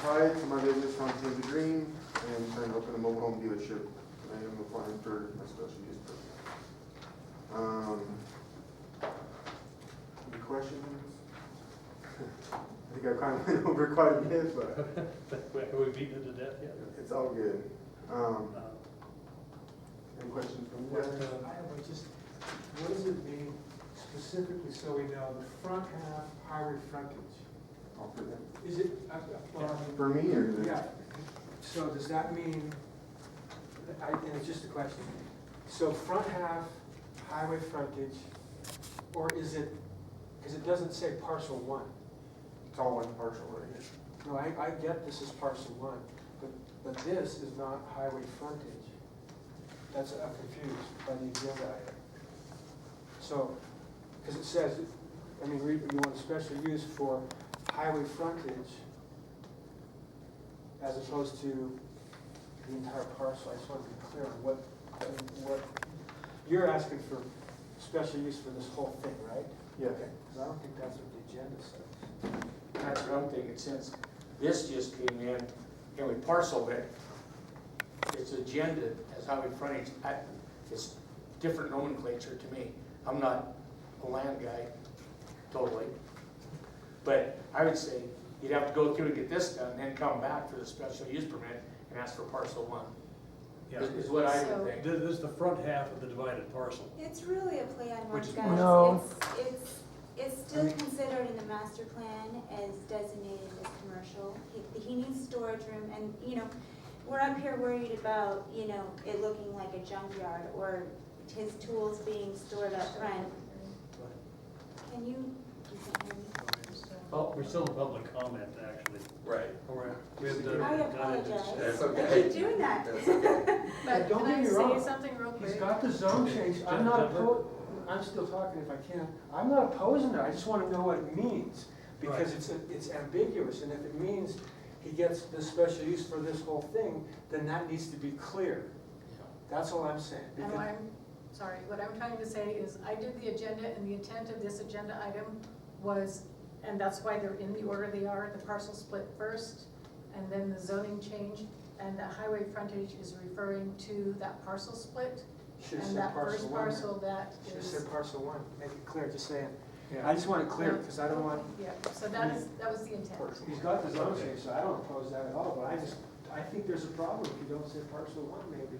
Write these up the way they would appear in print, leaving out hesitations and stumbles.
Hi, to my business, I'm Tim Green. I am trying to open a mobile home dealership. I am applying for my special use permit. Any questions? I think I kind of went over quite a bit, but Have we beaten it to death yet? it's all good. Any questions from you guys? I have just, what does it mean specifically so we know the front half highway frontage? All for them. Is it, For me or? is it- yeah, so does that mean, and it's just a question, so front half highway frontage, or is it, because it doesn't say parcel one. It's all one parcel right here. No, I get this is parcel one, but this is not highway frontage. That's, I'm confused by the agenda item. So, because it says, I mean, you want a special use for highway frontage as opposed to the entire parcel. I just want to be clear on what, you're asking for special use for this whole thing, right? Yeah. Because I don't think that's what the agenda says. That's what I'm thinking, since this just came in, and we parcel it, it's agenda as highway frontage, it's different nomenclature to me. I'm not a land guy, totally. But I would say you'd have to go through to get this done, and then come back for the special use permit and ask for parcel one, Yeah. is what I So- would think. This is the front half of the divided parcel. It's really a play on Which words, is- guys. No. It's still considered in the master plan as designated as commercial. He needs storage room, and, you know, we're up here worried about, you know, it looking like a junkyard or his tools being stored up front. Can you can't hear me? Oh, we're still in public comment, actually. Right. We haven't done. I done it apologize. just- That's I okay. keep doing that. That's okay. But don't get me Can I wrong. say something real He's quick? got the zone change. I'm not Jennifer? opposed, I'm still talking if I can. I'm not opposing it. I just want to know what it means. Because Right. it's ambiguous, and if it means he gets the special use for this whole thing, then that needs to be clear. That's all I'm saying. And Because- what I'm trying to say is, I did the agenda, and the intent of this agenda item was, and that's why they're in the order they are, the parcel split first, and then the zoning change, and the highway frontage is referring to that parcel split, Should have and said that parcel first one. parcel that Should have is. said parcel one, make it clear, just saying. Yeah. I just want it clear, because I don't want, Yeah, so that was the intent. he's got the zone change, so I don't oppose that at all, but I think there's a problem if you don't say parcel one, maybe.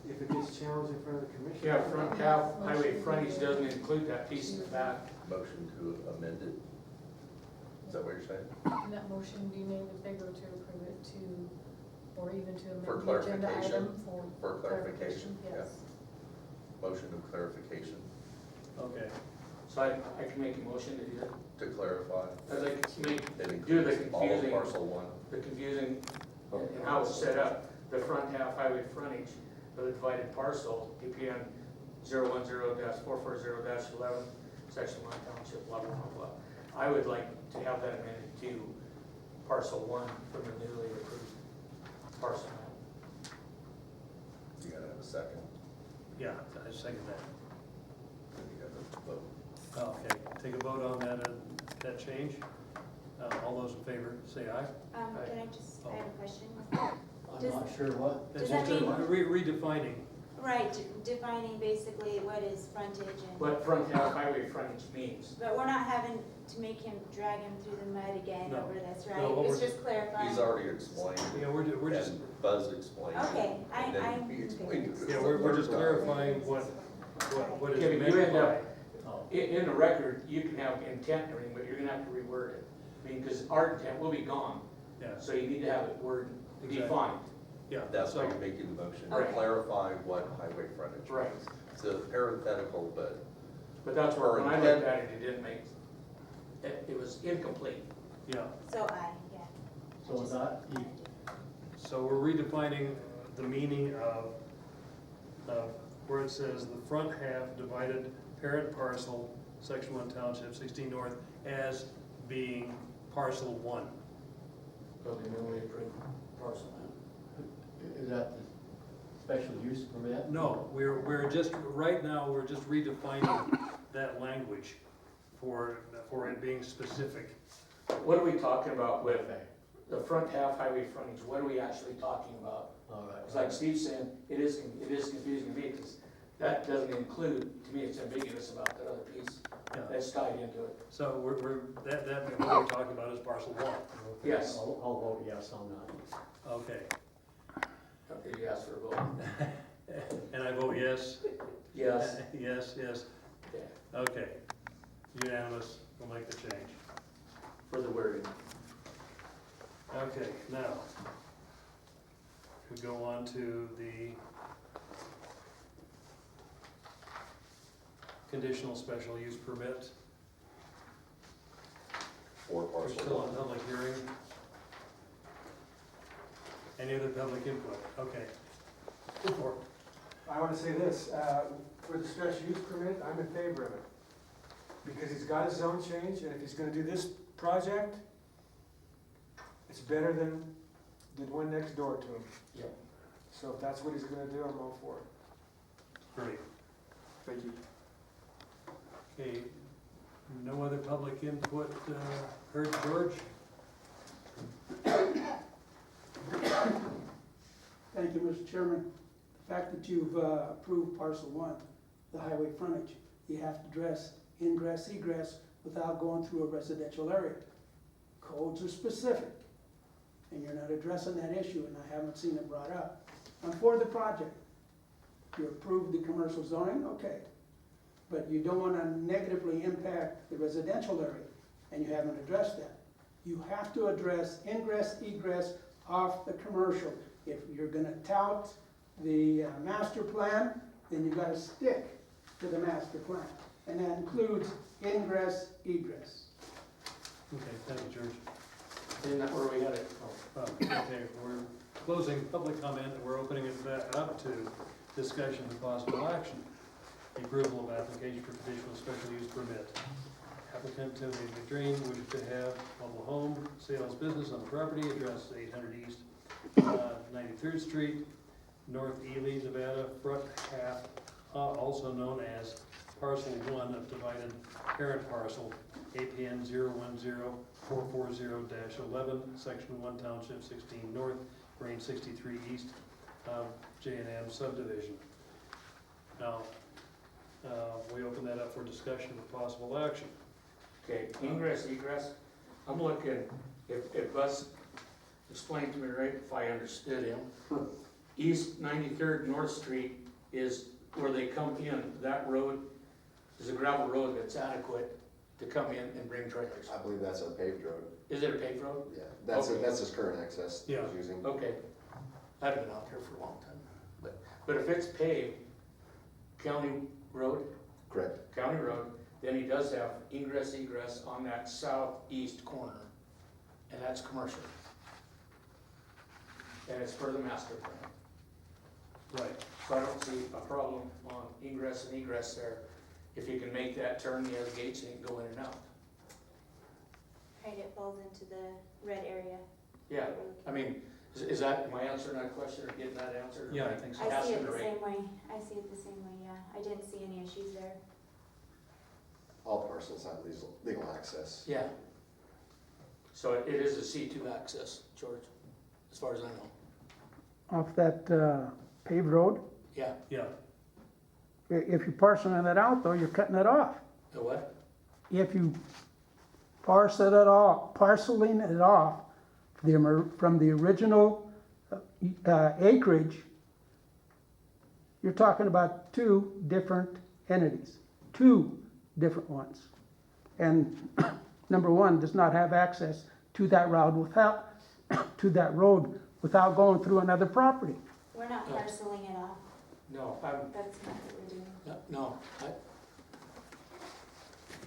If it gets challenged in front of the commission. Yeah, front half highway frontage doesn't include that piece in the back. Motion to amend it? Is that what you're saying? And that motion be made if they go to approve it to, or even to For amend the agenda clarification. item for. For clarification, Yes. Motion of clarification, Okay. So I can make a motion to do that. to clarify. I'd like to make, It do the includes all of confusing, parcel one. the confusing, and how it's set up. The front half highway frontage of the divided parcel, DPN 010-440-11, section 1, township, blah, blah, blah, blah. I would like to have that amended to parcel 1 from the newly approved parcel map. You gotta have a second, Yeah, I second that. then you gotta vote. Okay, take a vote on that change. All those in favor, say aye. Can I just, I have a question. I'm not sure what. Does That's that just mean- redefining. Right, defining basically what is frontage and, What front half highway frontage means. but we're not having to make him drag him through the mud again No. over this, No, right? what It's we're- just clarifying. He's already explained Yeah, it, we're just, and Buzz explained it. Okay, And then I'm he explained it. yeah, we're just clarifying what is Okay, but meant you end by. up, in the record, you can have intent and everything, but you're gonna have to reword it. I mean, because our intent will be gone, Yeah, so you need to have it word Exactly. defined. yeah. That's so- why you're making the motion, to Okay. clarify what highway frontage Right. is. It's a parenthetical, but But that's where, Or when I intent. looked at it, it didn't make, it was incomplete. Yeah, So yeah. So is that, so we're redefining the meaning of where it says the front half divided parent parcel, section 1 township, 16 north, as being parcel 1. Of the newly approved parcel map. is that the special use permit? No, we're just, right now, we're just redefining that language for it being specific. What are we talking about with the front half highway frontage, what are we actually talking about? All right. It's like Steve's saying, it is confusing to me, because that doesn't include, to me, it's ambiguous about that other piece Yeah. that's tied into it. So what we're talking about is parcel one. Okay, Yes. I'll vote yes on that. Okay, Okay, you asked for a vote. and I vote yes? Yes. Yes, yes, Okay, okay. Unanimous, we'll make the change. for the wording. Okay, now, we go on to the conditional special use permit. Or We're parcel still one. on public hearing. Any other public input? Okay. Go for it. I wanna say this, for the special use permit, I'm in favor of it. Because he's got his zone change, and if he's gonna do this project, it's better than the one next door to him. Yep. So if that's what he's gonna do, I'm all for it. Great. Thank you. Okay, no other public input, heard, George? Thank you, Mr. Chairman. The fact that you've approved parcel one, the highway frontage, you have to address ingress, egress without going through a residential area. Codes are specific, and you're not addressing that issue, and I haven't seen it brought up. I'm for the project. You approved the commercial zoning, okay. But you don't want to negatively impact the residential area, and you haven't addressed that. You have to address ingress, egress off the commercial. If you're gonna tout the master plan, then you gotta stick to the master plan. And that includes ingress, egress. Okay, thank you, George. Isn't that where we had it? Okay, we're closing public comment, and we're opening it back up to discussion and possible action. The approval of application for conditional special use permit. Applicant Timothy McDream wishes to have mobile home sales business on the property, address 800 East 93rd Street, North Ely, Nevada, front half, also known as parcel 1 of divided parent parcel, APN 010-440-11, section 1, township 16 north, range 63 east of J&M subdivision. Now, we open that up for discussion with possible action. Okay, ingress, egress, I'm looking, if Buzz explained to me right, if I understood him, East 93rd North Street is where they come in, that road is a gravel road that's adequate to come in and bring trailers. I believe that's a paved road. Is it a paved road? Yeah, Okay. that's his current access that Yeah. he's using. Okay, I've been out there for a long time, but if it's paved, county road, then he does have ingress, egress on that southeast corner, and that's commercial. And it's for the master plan. Right. So I don't see a problem on ingress and egress there. If you can make that turn, he has gates and he can go in and out. Right, it falls into the red area. Yeah, I mean, is that, am I answering that question or getting that answer? Yeah, I think so. I see Asking it the right. same way, I see it the same way, yeah. I didn't see any issues there. All parcels have legal access. Yeah. So it is a C2 access, George, as far as I know. Off that paved road, Yeah, Yeah, if you're parceling that out though, you're cutting it off. the what? If you parceling it off from the original acreage, you're talking about two different entities, two different ones. And number one does not have access to that road without going through another property. We're not No. parceling it off, No, that's not what we're doing. no,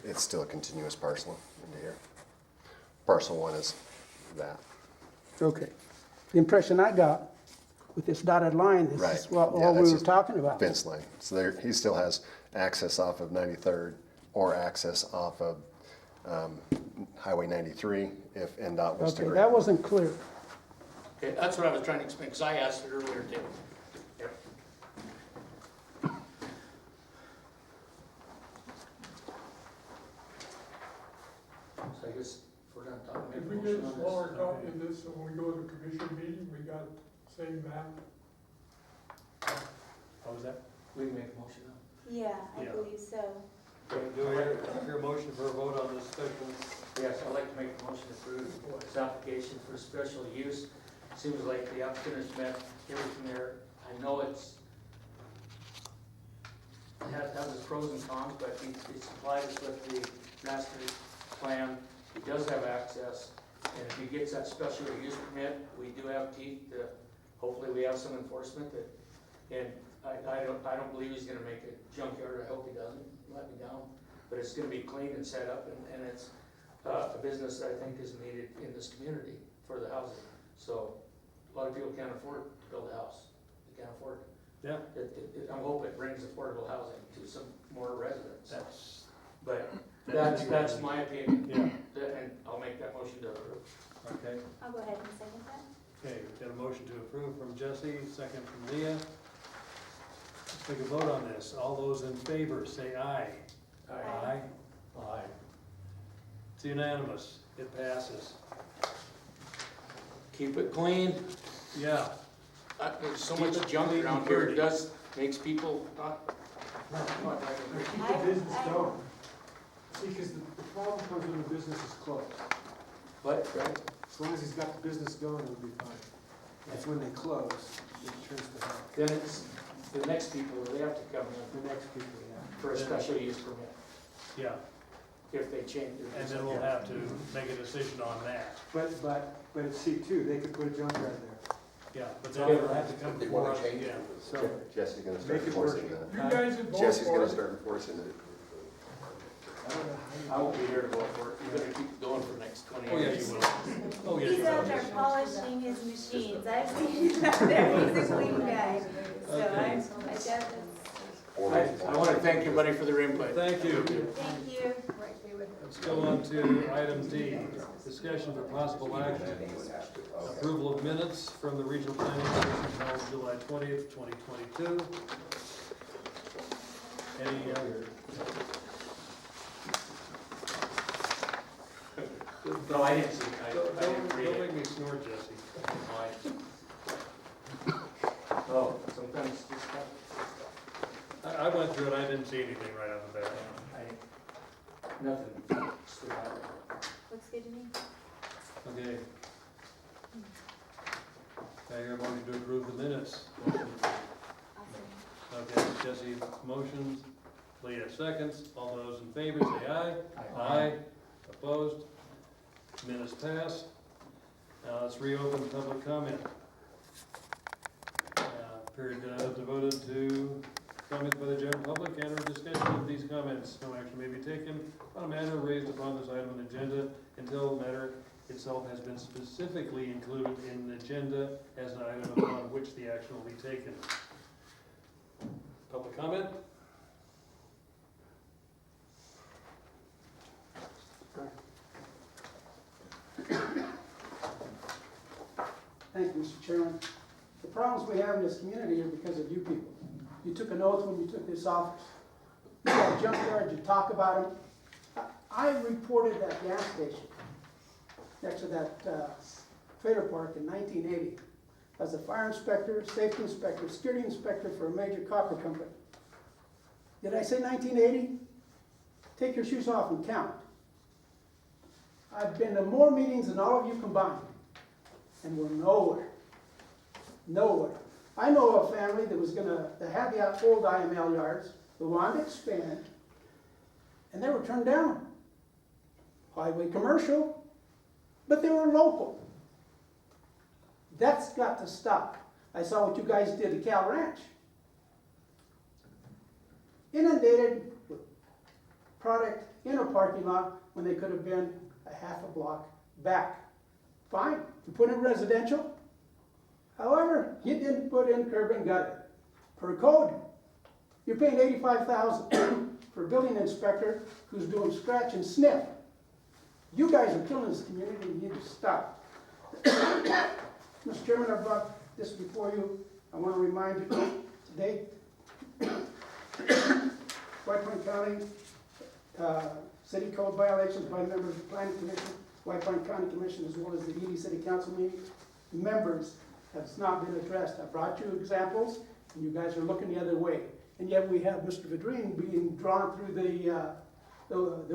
It's still a continuous parcel into here. Parcel one is that. Okay. The impression I got with this dotted line, this Right. is what Yeah, all we that's were just talking about. Fence line. So there, he still has access off of 93rd or access off of Highway 93 if NDOT was to Okay, grant. that wasn't clear. okay, that's what I was trying to explain, because I asked it earlier too. Yep. So I guess if we're done talking, maybe we'll motion on While this? we're talking this, so when we go to the commission meeting, we got the same map. What was that? We can make a motion now. Yeah, I Yeah. believe so. Do I hear a motion for a vote on this special? Yes, I'd like to make a motion to approve this application for special use. Seems like the applicant has met everything there. I know it has its pros and cons, but he supplied us with the master plan. He does have access, and if he gets that special use permit, we do have teeth to, hopefully we have some enforcement that, and I don't believe he's gonna make a junkyard. I hope he doesn't let me down. But it's gonna be clean and set up, and it's a business that I think is needed in this community for the housing. So a lot of people can't afford to build a house. They can't afford it. Yeah. I hope it brings affordable housing to some more residents. That's. But that's my opinion. Yeah, And I'll make that motion to approve. okay. I'll go ahead and second that. Okay, we've got a motion to approve from Jesse, second from Leah. Let's take a vote on this. All those in favor, say aye. Aye. Aye. It's unanimous. It passes. Keep it clean. Yeah. There's so Keep much it junk clean around and here, dirty. it does, makes people not. Keep the business going. See, because the problem comes when the business is closed. But, right, As long as he's got the business going, it'll be fine. It's when they close, it turns to hell. then it's the next people, they have to come in The next people, yeah. for a special use permit, Yeah, if they change their. and then we'll have to make a decision on that. But it's C2, they could put a junkyard there. Yeah, but then it'll have to come They before wanna us change again. So, Jesse's gonna start Make it work. enforcing that. You guys would vote Jesse's for gonna it. start enforcing it. I don't know how I won't be here to vote for it, you better keep going for the next 20 Oh, yeah, years. you will. Oh, yeah, He's you out will. there polishing his machines. I've seen him out there. He's a clean guy. So Okay. I definitely, I want to thank everybody for their input. Thank you. thank you. Right, David. Let's go on to item D, discussion for possible action. Approval of minutes from the Regional Planning Commission held July 20th, 2022. Any, No, I didn't see it. I don't didn't read don't it. make me snort, Jesse. Oh, sometimes it's just, I went through it, I didn't see anything right off the bat. nothing stood out. Looks good to me. Okay. I hear a motion to approve the minutes. Awesome. Okay, Jesse motions, Leah seconds, all those in favor say aye. Aye. Opposed? Minutes pass. Now let's reopen public comment. Period devoted to comments by the general public and or discussion of these comments. No action may be taken on a matter raised upon this item on the agenda until the matter itself has been specifically included in the agenda as an item upon which the action will be taken. Public comment? Thank you, Mr. Chairman. The problems we have in this community are because of you people. You took an oath when you took this office. You got junkyards, you talk about them. I reported that gas station next to that trailer park in 1980 as a fire inspector, safety inspector, security inspector for a major copper company. Did I say 1980? Take your shoes off and count. I've been to more meetings than all of you combined, and we're nowhere. Nowhere. I know of a family that was gonna, that had the old IML yards, they wanted to expand, and they were turned down. Highway commercial, but they were local. That's got to stop. I saw what you guys did at Cal Ranch. Inundated with product in a parking lot when they could have been a half a block back. Fine, you put in residential. However, you didn't put in curb and gutter. Per code, you're paying $85,000 for a building inspector who's doing scratch and sniff. You guys are killing this community, and you need to stop. Mr. Chairman, I brought this before you. I want to remind you today, White Plains County, city code violations by members of the Planning Commission White Pine County Commission as well as the Ely City Council meeting, members has not been addressed. I brought you examples, and you guys are looking the other way. And yet we have Mr. Vidrine being drawn through the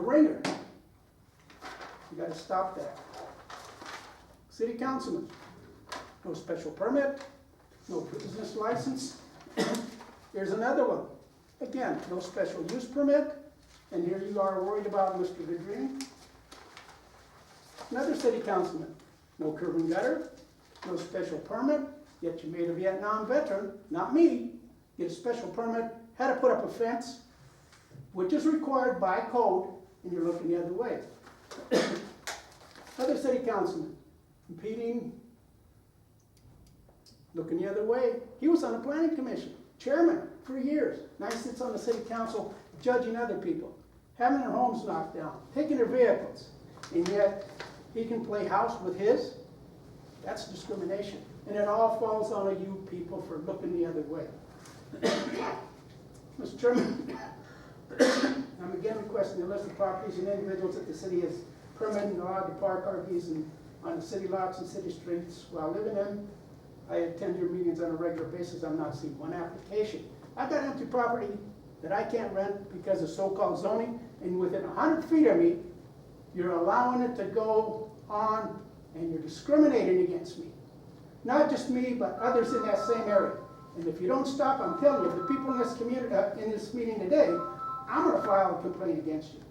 ringer. You gotta stop that. City councilman, no special permit, no business license. Here's another one. Again, no special use permit, and here you are worried about Mr. Vidrine. Another city councilman, no curb and gutter, no special permit, yet you made a Vietnam veteran, not me, get a special permit, had to put up a fence, which is required by code, and you're looking the other way. Other city councilman, impeding, looking the other way. He was on the planning commission, chairman for years. Now he sits on the city council judging other people, having their homes knocked down, taking their vehicles, and yet he can play house with his. That's discrimination. And it all falls on you people for looking the other way. Mr. Chairman, I'm again requesting a list of properties and individuals that the city has permitted and allowed to park RVs on the city lots and city streets while living in. I attend your meetings on a regular basis. I'm not seeing one application. I've got empty property that I can't rent because of so-called zoning, and within 100 feet of me, you're allowing it to go on, and you're discriminating against me. Not just me, but others in that same area. And if you don't stop, I'm telling you, the people in this community, in this meeting today, I'm gonna file a complaint against you.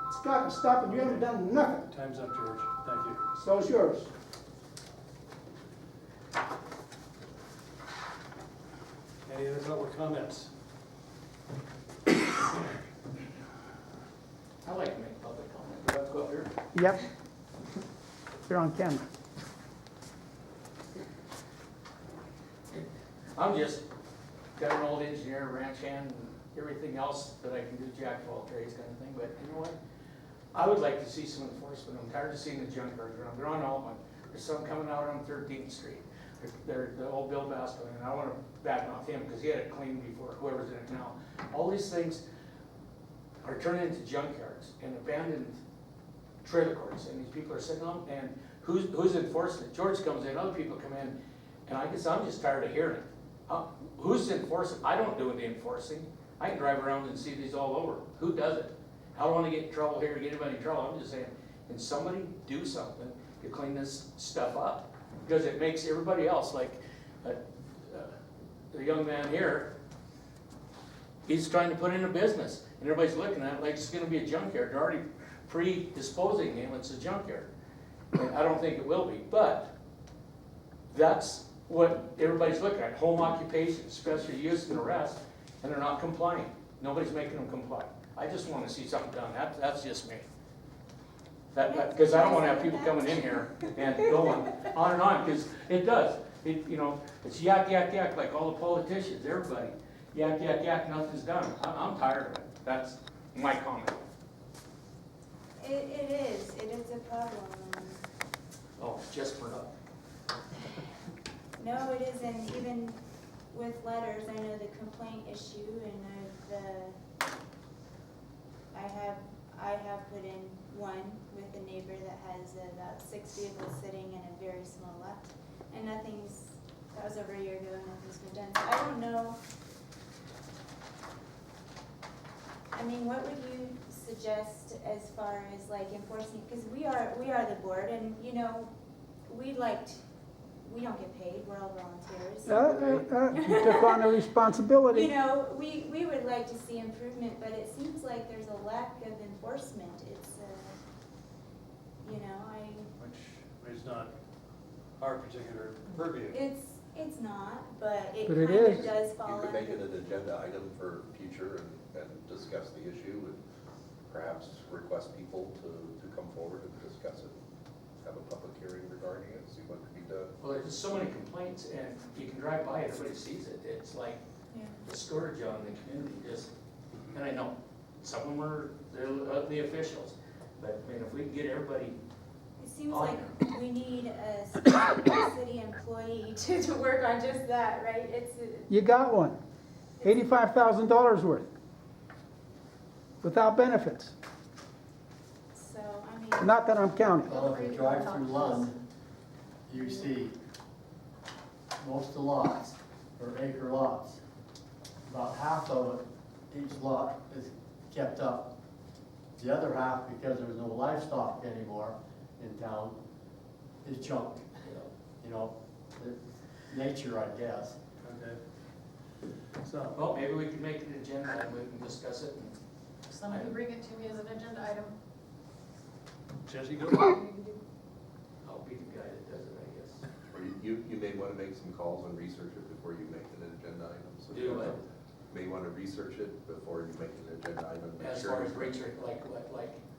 It's got to stop, and you haven't done nothing. Time's up, George. Thank you. So's yours. Any other public comments? I like to make public comment. Do I have to go up here? Yep. You're on camera. I'm just got an old engineer, ranch hand, and everything else that I can do, jack of all trades kind of thing, but you know what? I would like to see some enforcement. I'm tired of seeing the junkyards around. They're on Altman. There's some coming out on 13th Street. They're the old Bill Basco, and I want to back off him because he had it cleaned before, whoever's in it now. All these things are turning into junkyards and abandoned trailer courts, and these people are sitting on, and who's enforcing it? George comes in, other people come in, and I guess I'm just tired of hearing it. Who's enforcing? I don't do the enforcing. I can drive around and see these all over. Who does it? I don't want to get in trouble here or get anybody in trouble. I'm just saying, can somebody do something to clean this stuff up? Because it makes everybody else, like the young man here, he's trying to put in a business, and everybody's looking at it like it's going to be a junkyard. They're already predisposing him, it's a junkyard. And I don't think it will be, but that's what everybody's looking at. Home occupation, special use and arrest, and they're not complying. Nobody's making them comply. I just want to see something done. That's just me. Because I don't want to have people coming in here and going on and on, because it does. It's yak, yak, yak, like all the politicians, everybody. Yak, yak, yak, nothing's done. I'm tired of it. That's my comment. It is a problem. Oh, just for up. No, it isn't, even with letters, I know the complaint issue, and I have put in one with a neighbor that has about 6 vehicles sitting in a very small lot, and that was over a year ago, and nothing's been done. So I don't know. I mean, what would you suggest as far as like enforcing, because we are the board, and we don't get paid, we're all volunteers. You took on the responsibility. We would like to see improvement, but it seems like there's a lack of enforcement. It's, Which is not our particular purview. it's not, but it But kind it of is. does fall You could under. make it an agenda item for future and discuss the issue and perhaps request people to come forward and discuss it. Have a public hearing regarding it, see what could be done. Well, there's just so many complaints, and you can drive by it, everybody sees it. It's like Yeah. the scourge on the community, and I know, some of them they're the officials, but I mean, if we can get everybody, It seems Oh, like we need a specific city employee to work on just that, right? You got one. $85,000 worth. Without benefits. So, I mean, counting. Not that I'm counting. Well, if you drive through Lund, you see most of the lots are acre lots. About half of it, each lot is kept up. The other half, because there's no livestock anymore in town, is junk. You know, it's nature, I guess. Okay. So, Well, maybe we can make it an agenda and we can discuss it. And Somebody bring it to me as an agenda item. Jesse, go. I'll be the guy that does it, I guess. Or you may want to make some calls and research it before you make it an agenda item. So Do what? May want to research it before you make it an agenda item. Make As sure far as you- research, like,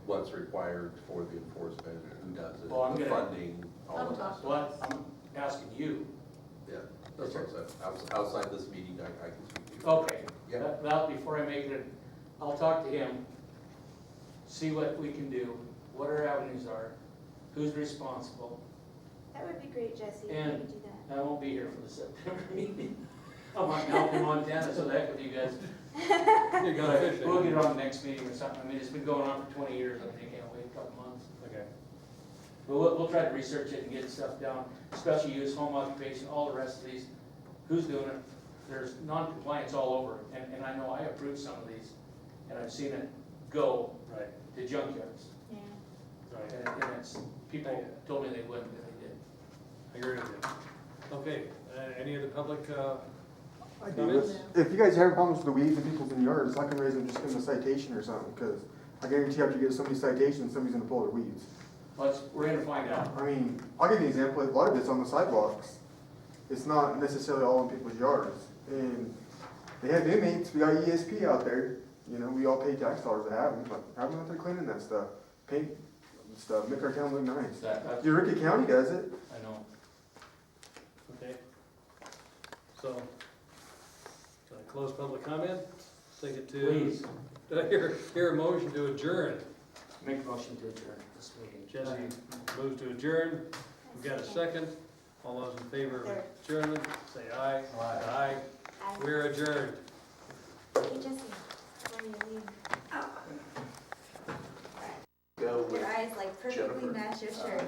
what's required for the enforcement, who does it, Well, I'm the gonna- funding, all of that. what, I'm asking you. Yeah, that's what I'm saying. Outside this meeting, I can speak to you. Okay. Yeah. Well, before I make it, I'll talk to him, see what we can do, what our avenues are, who's responsible. That would be great, Jesse, if you And- could do that. I won't be here for the September meeting. I'm out in Montana, so the heck with you guys. You're going But fishing. we'll get it on the next meeting or something. I mean, it's been going on for 20 years, I think, can't wait a couple months. Okay. But we'll try to research it and get stuff down, special use, home occupation, all the rest of these. Who's doing it? There's non-compliance all over, and I know I approved some of these, and I've seen it go Right, to junkyards. Yeah. right. And it's, people told me they wouldn't, and they did. I agree with you. Okay, any other public, I do. comments? If you guys have problems with the weeds in people's yards, I can raise them, just give them a citation or something, because I guarantee after you get so many citations, somebody's gonna pull their weeds. We're gonna find out. I mean, I'll give you an example, a lot of it's on the sidewalks. It's not necessarily all in people's yards. And they have inmates, we got ESP out there, you know, we all pay tax dollars to have them, but have them out there cleaning that stuff. Paint stuff, make our town look nice. That's, Eureka County does it. I know. Okay. So, can I close public comment? Take it to. Please, Did I hear a motion to adjourn? make a motion to adjourn this meeting. Jesse moves to adjourn. We got a second. All those in favor of adjournment, say aye. Aye. I- We're adjourned. Hey, Jesse, before you leave, Go with your eyes like perfectly Jennifer. match your shirt.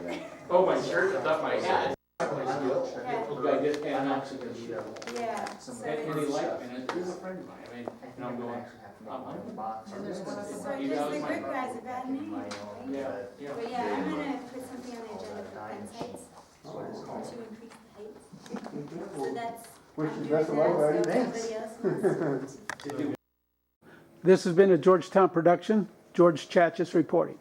Oh, my shirt, I thought my hat. Yeah. I did, and I'm actually gonna show. Yeah, so And he it's, liked me, and he's a friend of mine, I mean, and I'm going, And there's one so other. You does know, the it's brick my- guy's a bad name, right? yeah, yeah. But yeah, I'm gonna put something on the agenda for fence heights, to increase the heights. So that's, Wish I'm you doing best of luck, that, buddy. so if Thanks. somebody else wants to. This has been a Georgetown production. George Chachis reporting.